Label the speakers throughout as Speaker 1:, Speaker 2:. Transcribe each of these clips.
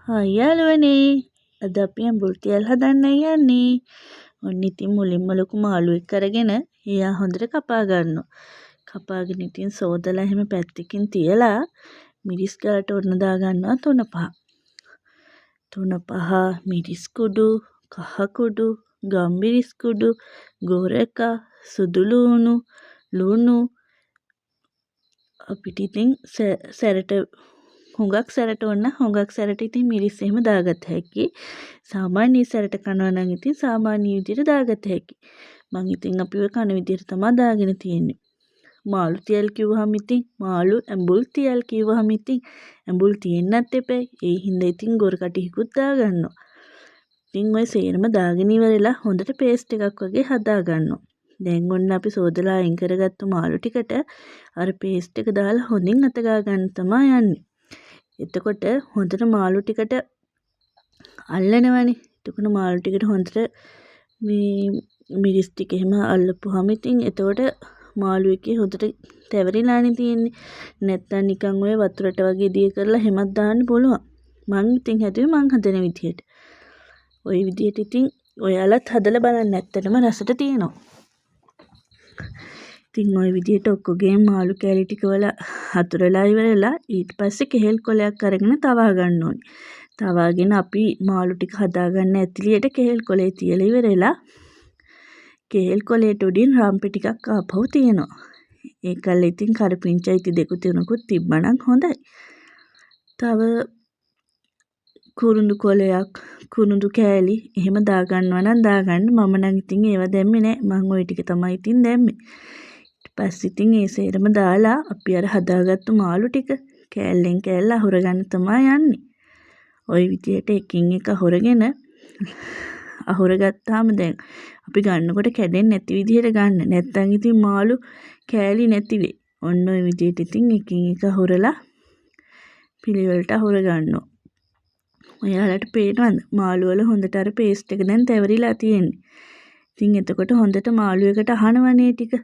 Speaker 1: Hi යාළුවනේ. අද අපි ඇඹුල් තියල් හදන්න යන්නේ. ඔන්න ඉතින් මුලින්ම ලොකු මාළුවෙක් අරගෙන එයා හොඳට කපා ගන්නවා. කපාගෙන ඉතින් සෝදලා එහෙම පැත්තකින් තියලා මිරිස් ගාට ඔන්න දා ගන්නවා 3-5. 3-5 මිරිස් කුඩු, කහ කුඩු, ගම්මිරිස් කුඩු, ගොරක, සුදු ලුණු අපිට ඉතින් සැරට හුඟක් සැරට ඕන හුඟක් සැරට ඉතින් මිරිස් එහෙම දාගත හැකි. සාමාන්‍ය සැරට කනවා නම් ඉතින් සාමාන්‍ය විදිහට දාගත හැකි. මං ඉතින් අපි ඔය කන විදිහට තමයි දාගෙන තියෙන්නේ. මාළු තියල් කිව්වහම ඉතින් මාළු ඇඹුල් තියල් කිව්වහම ඉතින් ඇඹුල් තියෙන්නත් එපා. ඒ හින්දා ඉතින් ගොර කටිකුත් දාගන්නවා. ඉතින් ඔය සේරම දාගෙන ඉවරලා හොඳට පේස්ට් එකක් වගේ හදා ගන්නවා. දැන් ඔන්න අපි සෝදලා අයින් කරගත්තු මාළු ටිකට අර පේස්ට් එක දාලා හොඳින් අත ගා ගන්න තමයි යන්නේ. එතකොට හොඳට මාළු ටිකට අල්ලනවනේ. එතකොට මාළු ටිකට හොඳට මේ මිරිස් ටික එහෙම අල්ලපුවාම ඉතින් එතකොට මාළු එකේ හොඳට තැවරිලානේ තියෙන්නේ. නැත්තම් නිකන් ඔය වතුරට වගේ දිය කරලා හැමක් දාන්න පුළුවන්. මං ඉතින් හැදුවේ මං හදන විදියට. ওই විදියට ඉතින් ඔයාලත් හදලා බලන්න. ඇත්තටම රසට තියෙනවා. ඉතින් ওই විදියට ඔක්කොගේම මාළු කෑලි ටික වල හතුරලා ඉවරලා ඊට පස්සේ කෙහෙල් කොලයක් අරගෙන තවා ගන්න ඕනේ. තවාගෙන අපි මාළු ටික හදාගන්න ඇතිලියට කෙහෙල් කොලේ තියලා ඉවරලා කෙහෙල් කොලේට උඩින් රම්පි ටිකක් ආපහු තියෙනවා. ඒකල්ල ඉතින් කරපිංචයිති 2-3කුත් තිබ්බනම් හොඳයි. තව කුරුඳු කොලයක් කුරුඳු කෑලි එහෙම දාගන්නවා නම් දාගන්න. මම නම් ඉතින් ඒව දැම්මේ නෑ. මං ওই ටික තමයි ඉතින් දැම්මේ. පස්සේ ඉතින් ඒ සේරම දාලා අපි අර හදාගත්තු මාළු ටික කෑල්ලෙන් කෑල්ල අහුරගන්න තමයි යන්නේ. ওই විදියට එකින් එක අහුරගත්තාම දැන් අපි ගන්නකොට කැඩෙන්නේ නැති විදියට ගන්න. නැත්තම් ඉතින් මාළු කෑලි නැති වෙයි. ඔන්න ওই විදියට ඉතින් එකින් එක අහුරලා පිළිවෙලට අහුර ගන්නවා. ඔයාලට පේනවද මාළු වල හොඳට අර පේස්ට් එක දැන් තැවරිලා තියෙන්නේ. ඉතින් එතකොට හොඳට මාළු එකට අහනවනේ ටික.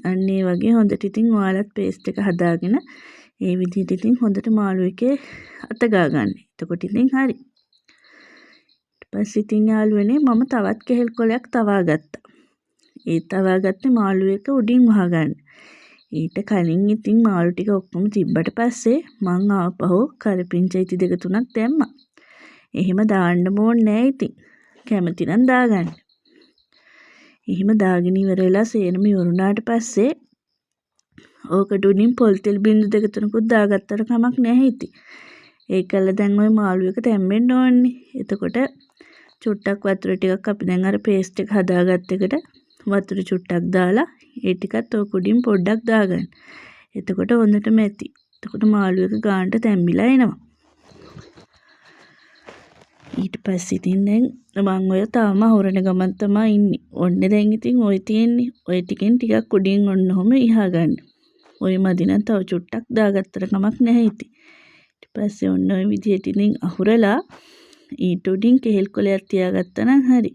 Speaker 1: අන්න ඒ වගේ හොඳට ඉතින් ඔයාලත් පේස්ට් එක හදාගෙන ඒ විදිහට ඉතින් හොඳට මාළු එකේ අත ගා ගන්න. එතකොට ඉතින් හරි. ඊට පස්සේ ඉතින් යාළුවනේ මම තවත් කෙහෙල් කොලයක් තවා ගත්තා. ඒ තවා ගත්තේ මාළු එක උඩින් වහගන්න. ඊට කලින් ඉතින් මාළු ටික ඔක්කොම තිබ්බට පස්සේ මං ආපහු කරපිංචයිති 2-3ක් දැම්මා. එහෙම දාන්න ඕනේ නෑ ඉතින්. කැමති නම් දාගන්න. එහෙම දාගෙන ඉවරලා සේරම ඉවරුණාට පස්සේ ඕකට උඩින් පොල් තෙල් බින්දු 2-3කුත් දාගත්තට කමක් නැහැ ඉතින්. ඒකල්ල දැන් ওই මාළු එක තැම්බෙන්න ඕනේ. එතකොට චුට්ටක් වතුර ටිකක් අපි දැන් අර පේස්ට් එක හදාගත්ත එකට වතුර චුට්ටක් දාලා ඒ ටිකත් ඕක උඩින් පොඩ්ඩක් දාගන්න. එතකොට හොඳටම ඇති. එතකොට මාළු එක ගානට තැම්බිලා එනවා. ඊට පස්සේ ඉතින් දැන් මම ඔය තාම අහුරන ගමන් තමයි ඉන්නේ. ඔන්න දැන් ඉතින් ඔය තියෙන්නේ. ඔය ටිකෙන් ටිකක් උඩින් ඔන්න ඔහම ඉහා ගන්න. ඔය මදි නම් තව චුට්ටක් දාගත්තට කමක් නැහැ ඉතින්. ඊට පස්සේ ඔන්න ඔය විදිහට ඉතින් අහුරලා ඊට උඩින් කෙහෙල් කොලයක් තියාගත්තා නම් හරි.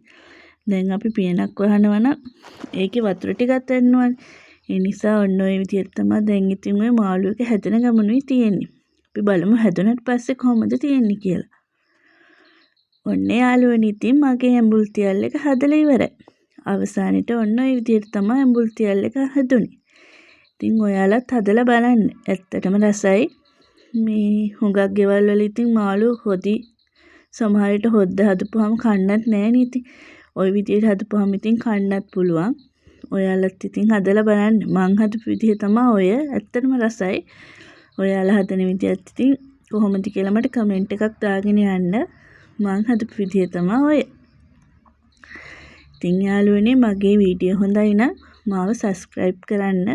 Speaker 1: දැන් අපි පියනක් වහනවා නම් ඒකේ වතුර ටිකක් ඇන්නවනේ. ඒ නිසා ඔන්න ඔය විදිහට තමයි දැන් ඉතින් ඔය මාළු එක හැදෙන ගමනුයි තියෙන්නේ. අපි බලමු හැදුනට පස්සේ කොහොමද තියෙන්නේ කියලා. ඔන්න යාළුවනේ ඉතින් මගේ ඇඹුල් තියල් එක හදලා ඉවරයි. අවසානෙට ඔන්න ඔය විදිහට තමයි ඇඹුල් තියල් එක හදුනේ. ඉතින් ඔයාලත් හදලා බලන්න. ඇත්තටම රසයි. මේ හුඟක් ගෙවල් වල ඉතින් මාළු හොදි සමහර විට හොද්ද හදපුවාම කන්නත් නැහැ නේ ඉතින්. ওই විදිහට හදපුවාම ඉතින් කන්නත් පුළුවන්. ඔයාලත් ඉතින් හදලා බලන්න. මං හදපු විදිහ තමයි ඔය. ඇත්තටම රසයි. ඔයාලා හදන විදිහත් ඉතින් කොහොමද කියලා මට කමෙන්ට් එකක් දාගෙන යන්න. මං හදපු විදිහ තමයි ඔය. ඉතින් යාළුවනේ මගේ වීඩියෝ හොඳයි නම් මාව සබ්ස්ක්‍රයිබ් කරන්න.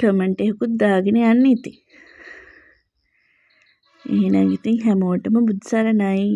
Speaker 1: කමෙන්ට් එකකුත් දාගෙන යන්න ඉතින්. එහෙනම් ඉතින් හැමෝටම බුදු සරණයි.